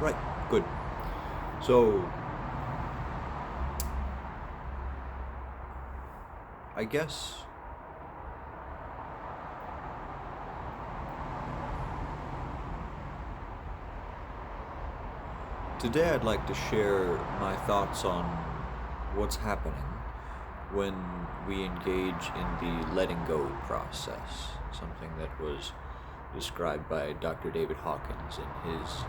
Right, good. So, I guess today I'd like to share my thoughts on what's happening when we engage in the letting go process, something that was described by Dr. David Hawkins in his,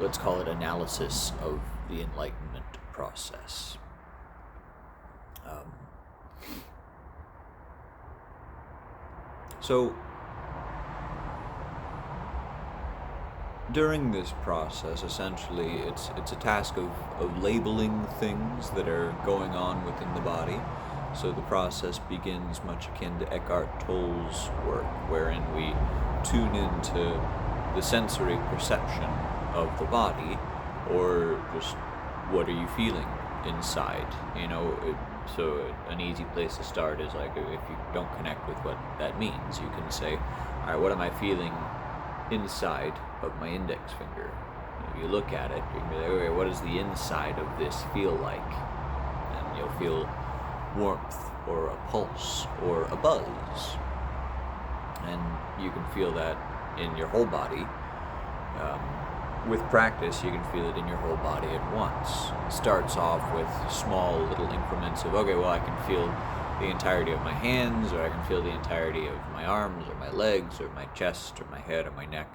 let's call it analysis of the enlightenment process. So, during this process, essentially, it's a task of labeling things that are going on within the body. So the process begins much akin to Eckhart Tolle's work, wherein we tune into the sensory perception of the body, or just what are you feeling inside, so an easy place to start is like, if you don't connect with what that means, you can say, all right, what am I feeling inside of my index finger? If you look at it, you can be like, okay, what does the inside of this feel like? And you'll feel warmth, or a pulse, or a buzz. And you can feel that in your whole body. With practice, you can feel it in your whole body at once. It starts off with small little increments of, okay, well, I can feel the entirety of my hands, or I can feel the entirety of my arms, or my legs, or my chest, or my head, or my neck.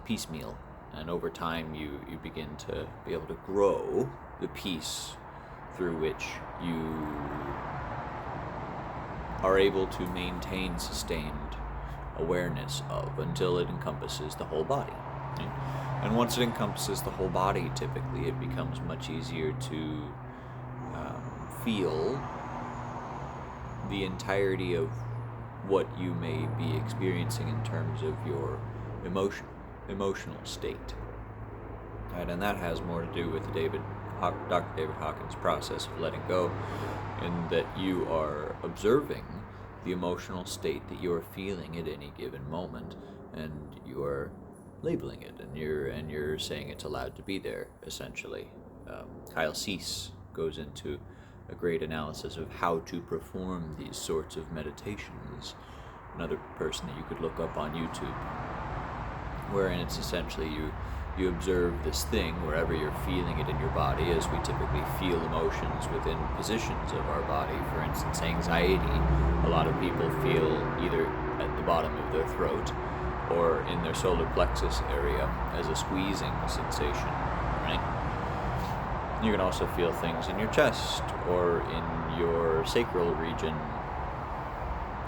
Piecemeal. And over time, you begin to be able to grow the piece through which you are able to maintain sustained awareness of, until it encompasses the whole body. And once it encompasses the whole body, typically it becomes much easier to feel the entirety of what you may be experiencing in terms of your emotional state. Right? And that has more to do with Dr. David Hawkins' process of letting go, in that you are observing the emotional state that you are feeling at any given moment, and you are labeling it, and you're saying it's allowed to be there, essentially. Kyle Cease goes into a great analysis of how to perform these sorts of meditations, another person that you could look up on YouTube, wherein it's essentially you observe this thing wherever you're feeling it in your body, as we typically feel emotions within positions of our body. For instance, anxiety, a lot of people feel either at the bottom of their throat or in their solar plexus area as a squeezing sensation, right? You can also feel things in your chest or in your sacral region.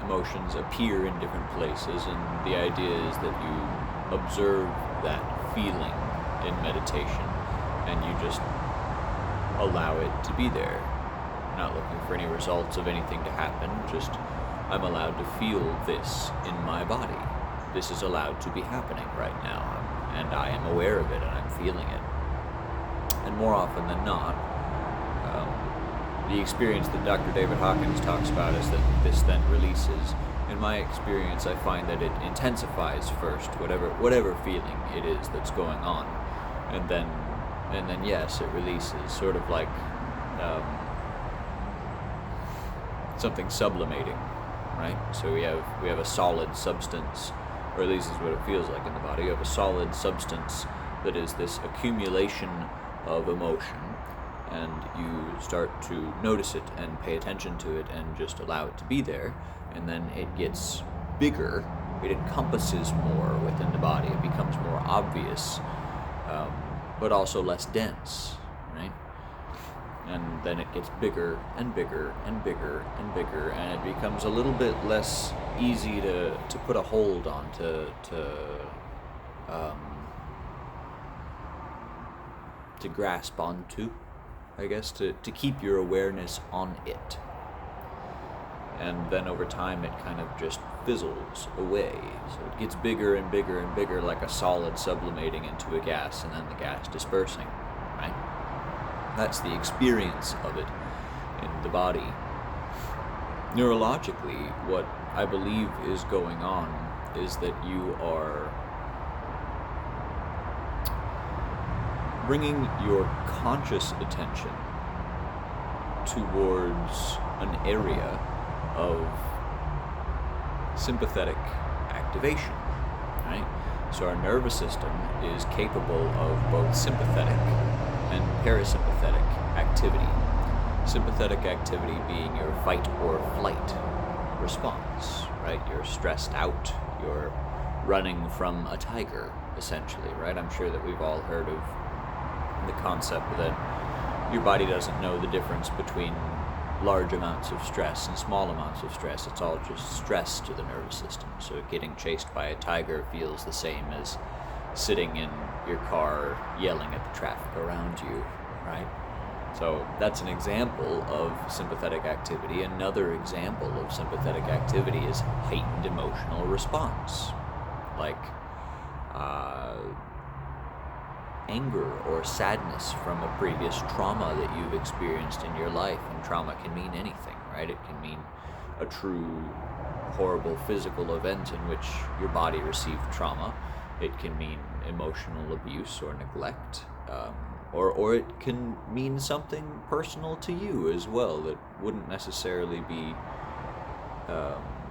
Emotions appear in different places, and the idea is that you observe that feeling in meditation, and you just allow it to be there. Not looking for any results of anything to happen, just I'm allowed to feel this in my body. This is allowed to be happening right now, and I am aware of it, and I'm feeling it. And more often than not, the experience that Dr. David Hawkins talks about is that this then releases. In my experience, I find that it intensifies first, whatever feeling it is that's going on, and then yes, it releases, sort of like something sublimating, right? So we have a solid substance, or at least is what it feels like in the body. You have a solid substance that is this accumulation of emotion, and you start to notice it and pay attention to it and just allow it to be there, and then it gets bigger, it encompasses more within the body, it becomes more obvious, but also less dense, right? And then it gets bigger and bigger and bigger and bigger, and it becomes a little bit less easy to put a hold on, to grasp onto, I guess, to keep your awareness on it. And then over time it kind of just fizzles away. So it gets bigger and bigger and bigger, like a solid sublimating into a gas, and then the gas dispersing, right? That's the experience of it in the body. Neurologically, what I believe is going on is that you are bringing your conscious attention towards an area of sympathetic activation, right? So our nervous system is capable of both sympathetic and parasympathetic activity. Sympathetic activity being your fight or flight response, right? You're stressed out, you're running from a tiger, essentially, right? I'm sure that we've all heard of the concept that your body doesn't know the difference between large amounts of stress and small amounts of stress. It's all just stress to the nervous system. So getting chased by a tiger feels the same as sitting in your car yelling at the traffic around you, right? So that's an example of sympathetic activity. Another example of sympathetic activity is heightened emotional response, like anger or sadness from a previous trauma that you've experienced in your life. And trauma can mean anything, right? It can mean a true horrible physical event in which your body received trauma. It can mean emotional abuse or neglect, or it can mean something personal to you as well that wouldn't necessarily be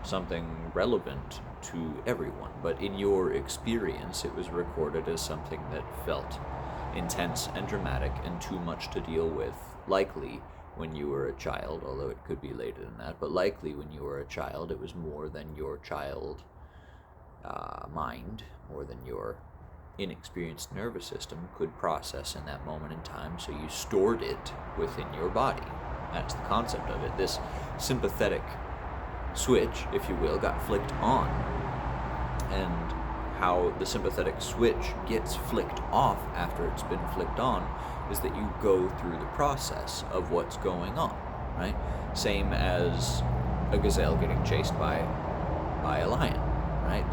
something relevant to everyone, but in your experience it was recorded as something that felt intense and dramatic and too much to deal with, likely when you were a child, although it could be later than that, but likely when you were a child it was more than your child mind, more than your inexperienced nervous system could process in that moment in time, so you stored it within your body. That's the concept of it. This sympathetic switch, if you will, got flicked on, and how the sympathetic switch gets flicked off after it's been flicked on is that you go through the process of what's going on, right? Same as a gazelle getting chased by a lion, right?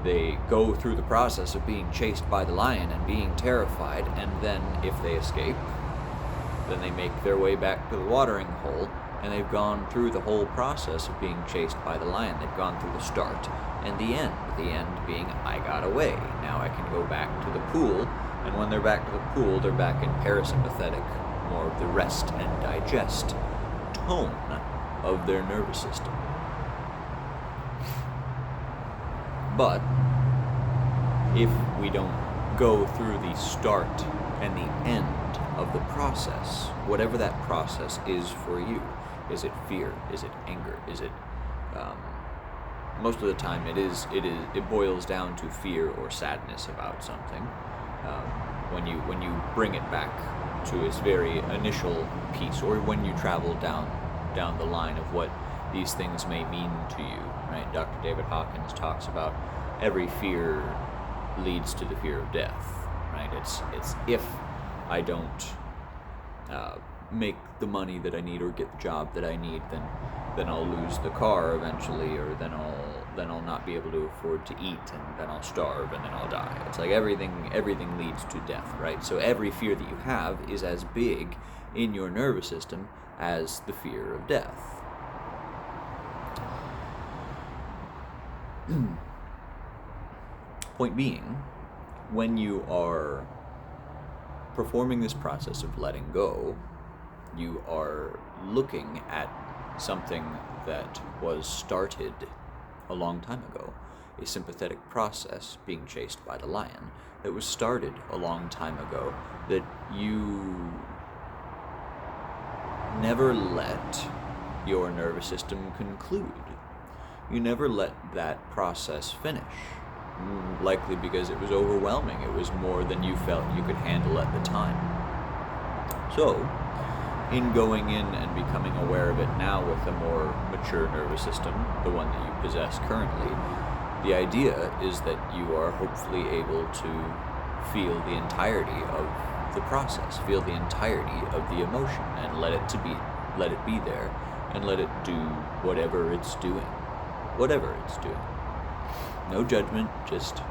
They go through the process of being chased by the lion and being terrified, and then if they escape, then they make their way back to the watering hole, and they've gone through the whole process of being chased by the lion. They've gone through the start and the end being, I got away. Now I can go back to the pool, and when they're back to the pool, they're back in parasympathetic, more of the rest and digest tone of their nervous system. But if we don't go through the start and the end of the process, whatever that process is for you, is it fear? Is it anger? Is it most of the time it boils down to fear or sadness about something. When you bring it back to its very initial piece, or when you travel down the line of what these things may mean to you, right? Dr. David Hawkins talks about every fear leads to the fear of death, right? It's if I don't make the money that I need or get the job that I need, then I'll lose the car eventually, or then I'll not be able to afford to eat, and then I'll starve, and then I'll die. It's like everything leads to death, right? So every fear that you have is as big in your nervous system as the fear of death. Point being, when you are performing this process of letting go, you are looking at something that was started a long time ago, a sympathetic process being chased by the lion that was started a long time ago, that you never let your nervous system conclude. You never let that process finish, likely because it was overwhelming. It was more than you felt you could handle at the time. So, in going in and becoming aware of it now with a more mature nervous system, the one that you possess currently, the idea is that you are hopefully able to feel the entirety of the process, feel the entirety of the emotion, and let it be there, and let it do whatever it's doing. Whatever it's doing. No judgment, just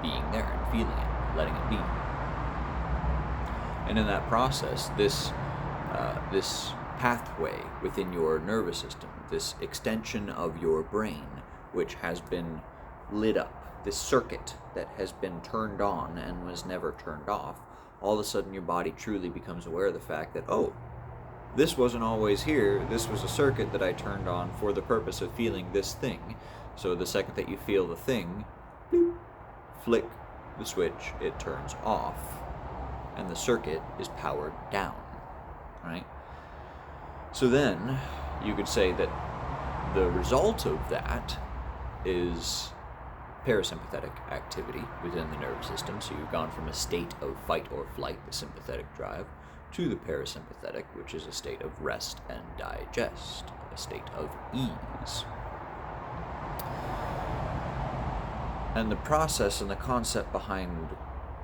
being there and feeling it, letting it be. And in that process, this pathway within your nervous system this extension of your brain, which has been lit up, this circuit that has been turned on and was never turned off. All of a sudden your body truly becomes aware of the fact that, oh, this wasn't always here, this was a circuit that I turned on for the purpose of feeling this thing. So the second that you feel the thing, bloop, flick the switch, it turns off, and the circuit is powered down, right? So then you could say that the result of that is parasympathetic activity within the nervous system. So you've gone from a state of fight or flight, the sympathetic drive, to the parasympathetic, which is a state of rest and digest, a state of ease. And the process and the concept behind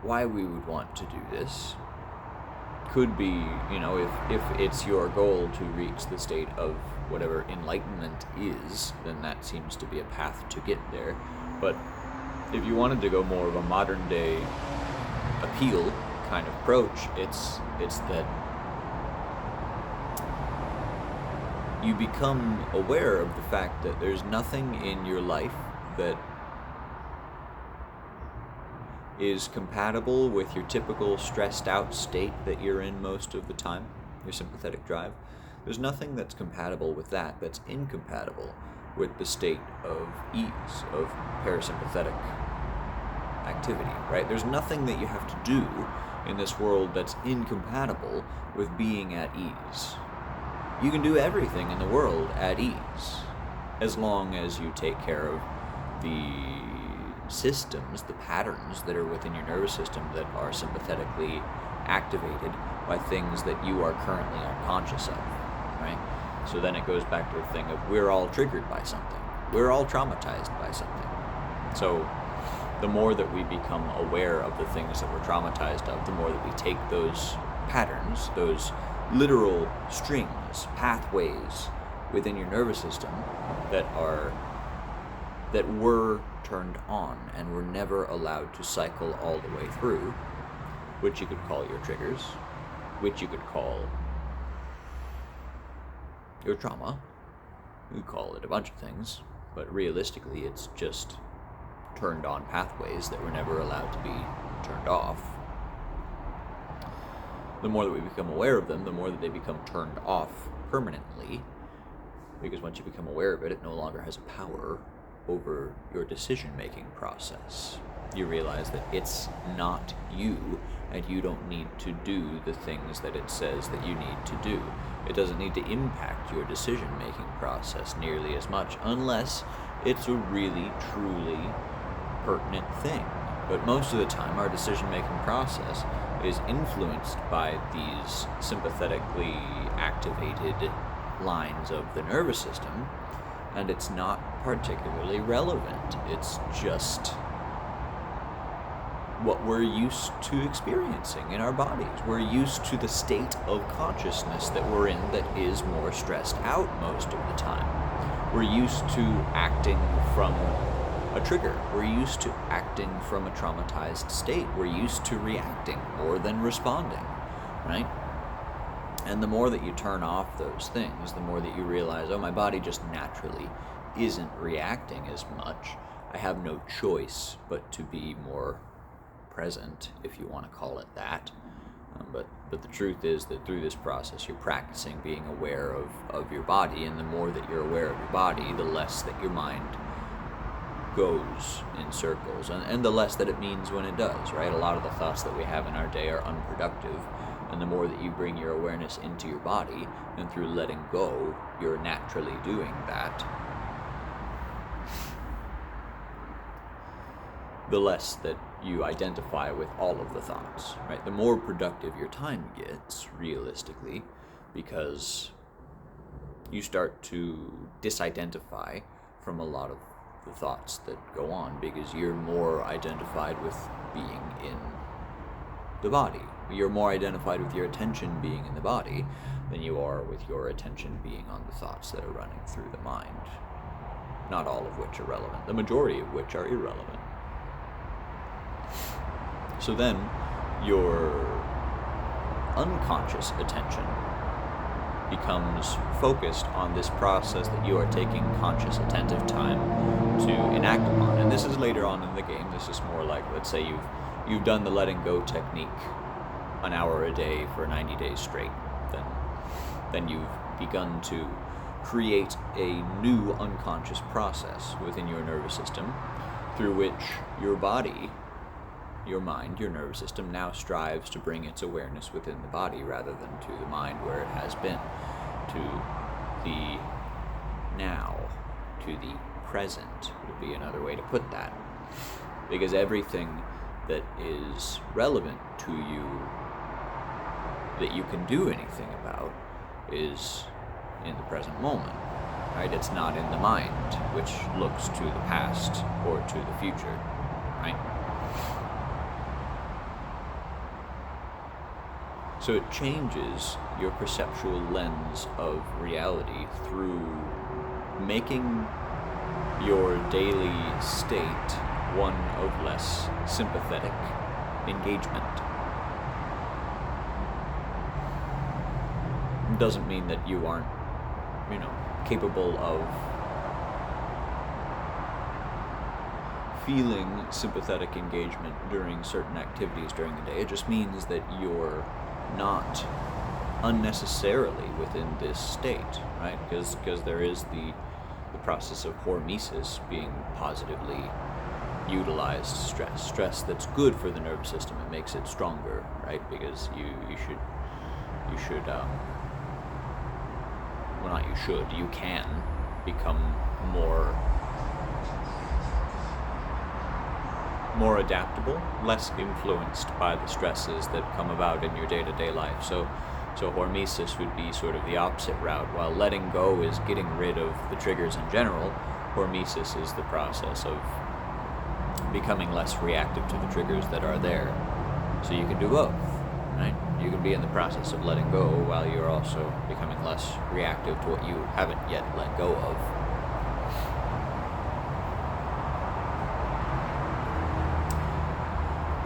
why we would want to do this could be, if it's your goal to reach the state of whatever enlightenment is, then that seems to be a path to get there. But if you wanted to go more of a modern day appeal kind of approach, it's that you become aware of the fact that there's nothing in your life that is compatible with your typical stressed out state that you're in most of the time, your sympathetic drive. There's nothing that's compatible with that that's incompatible with the state of ease, of parasympathetic activity, right? There's nothing that you have to do in this world that's incompatible with being at ease. You can do everything in the world at ease, as long as you take care of the systems, the patterns that are within your nervous system that are sympathetically activated by things that you are currently unconscious of, right? So then it goes back to the thing of we're all triggered by something. We're all traumatized by something. So the more that we become aware of the things that we're traumatized of, the more that we take those patterns, those literal strings, pathways within your nervous system that were turned on and were never allowed to cycle all the way through, which you could call your triggers, which you could call your trauma. You could call it a bunch of things, but realistically it's just turned on pathways that were never allowed to be turned off. The more that we become aware of them, the more that they become turned off permanently, because once you become aware of it, it no longer has a power over your decision-making process. You realize that it's not you, and you don't need to do the things that it says that you need to do. It doesn't need to impact your decision-making process nearly as much, unless it's a really, truly pertinent thing. But most of the time, our decision-making process is influenced by these sympathetically activated lines of the nervous system, and it's not particularly relevant. It's just what we're used to experiencing in our bodies. We're used to the state of consciousness that we're in that is more stressed out most of the time. We're used to acting from a trigger. We're used to acting from a traumatized state. We're used to reacting more than responding, right? And the more that you turn off those things, the more that you realize, oh, my body just naturally isn't reacting as much. I have no choice but to be more present, if you want to call it that. But the truth is that through this process, you're practicing being aware of your body, and the more that you're aware of your body, the less that your mind goes in circles, and the less that it means when it does, right? A lot of the thoughts that we have in our day are unproductive, and the more that you bring your awareness into your body, and through letting go, you're naturally doing that, the less that you identify with all of the thoughts, right? The more productive your time gets, realistically, because you start to disidentify from a lot of the thoughts that go on, because you're more identified with being in the body. You're more identified with your attention being in the body than you are with your attention being on the thoughts that are running through the mind. Not all of which are relevant, the majority of which are irrelevant. So then, your unconscious attention becomes focused on this process that you are taking conscious, attentive time to enact upon. And this is later on in the game. This is more like, let's say you've done the letting go technique an hour a day for 90 days straight. Then you've begun to create a new unconscious process within your nervous system through which your body, your mind, your nervous system now strives to bring its awareness within the body rather than to the mind where it has been, to the now, to the present would be another way to put that. Because everything that is relevant to you that you can do anything about is in the present moment, right? It's not in the mind, which looks to the past or to the future, right? So it changes your perceptual lens of reality through making your daily state one of less sympathetic engagement. It doesn't mean that you aren't, capable of feeling sympathetic engagement during certain activities during the day. It just means that you're not unnecessarily within this state, right? Because there is the process of hormesis being positively utilized stress that's good for the nervous system. It makes it stronger, right? Because you can become more adaptable, less influenced by the stresses that come about in your day-to-day life. So hormesis would be sort of the opposite route. While letting go is getting rid of the triggers in general, hormesis is the process of becoming less reactive to the triggers that are there. So you can do both, right? You can be in the process of letting go while you're also becoming less reactive to what you haven't yet let go of.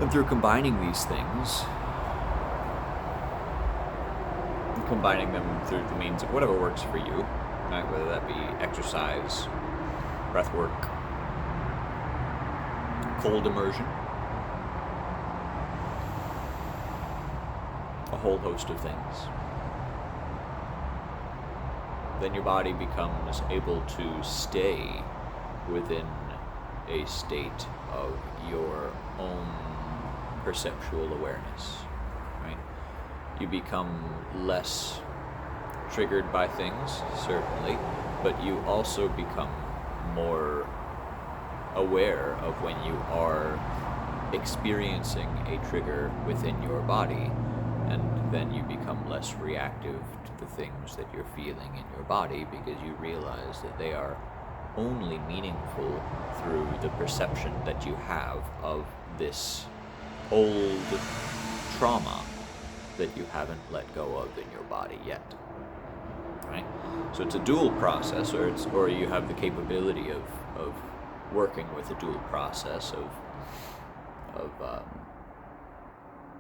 And through combining these things, combining them through the means of whatever works for you, right? Whether that be exercise, breath work, cold immersion, a whole host of things, then your body becomes able to stay within a state of your own perceptual awareness, right? You become less triggered by things, certainly, but you also become more aware of when you are experiencing a trigger within your body, and then you become less reactive to the things that you're feeling in your body because you realize that they are only meaningful through the perception that you have of this old trauma that you haven't let go of in your body yet, right? So it's a dual process, or you have the capability of working with a dual process of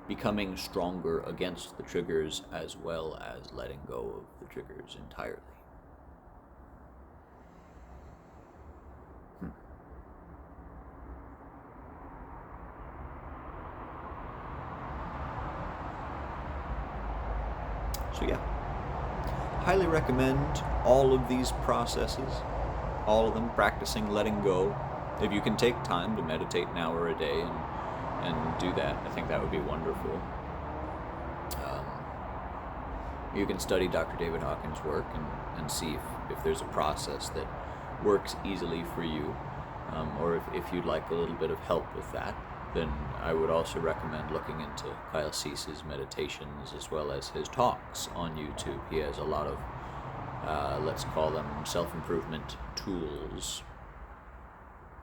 becoming stronger against the triggers as well as letting go of the triggers entirely. So yeah, highly recommend all of these processes, all of them, practicing letting go. If you can take time to meditate an hour a day and do that, I think that would be wonderful. You can study Dr. David Hawkins' work and see if there's a process that works easily for you, or if you'd like a little bit of help with that, then I would also recommend looking into Kyle Cease's meditations as well as his talks on YouTube. He has a lot of, let's call them self-improvement tools,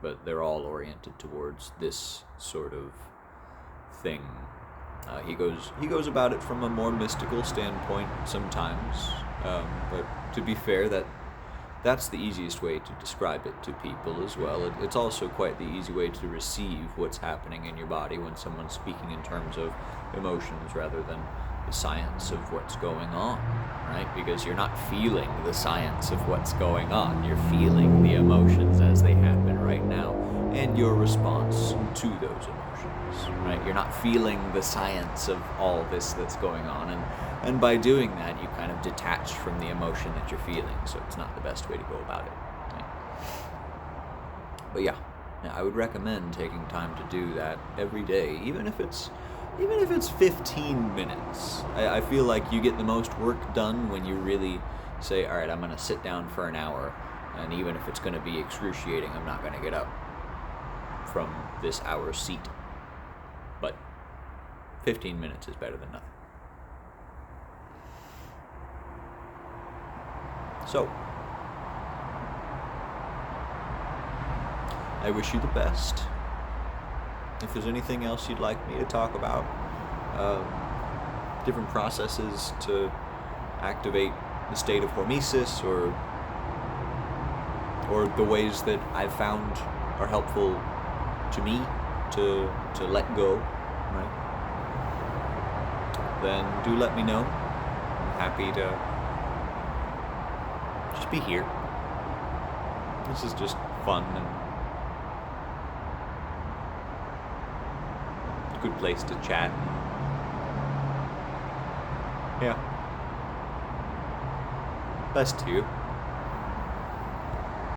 but they're all oriented towards this sort of thing. He goes about it from a more mystical standpoint sometimes, but to be fair, that's the easiest way to describe it to people as well. It's also quite the easy way to receive what's happening in your body when someone's speaking in terms of emotions rather than the science of what's going on, right? Because you're not feeling the science of what's going on. You're feeling the emotions as they happen right now and your response to those emotions, right? You're not feeling the science of all this that's going on. And by doing that, you kind of detach from the emotion that you're feeling. So it's not the best way to go about it. Right? But yeah, I would recommend taking time to do that every day, even if it's 15 minutes. I feel like you get the most work done when you really say, all right, I'm going to sit down for an hour, and even if it's going to be excruciating, I'm not going to get up from this hour's seat. But 15 minutes is better than nothing. So, I wish you the best. If there's anything else you'd like me to talk about, different processes to activate the state of hormesis, or the ways that I've found are helpful to me to let go, right? Then do let me know. I'm happy to just be here. This is just fun and a good place to chat. Yeah. Best to you.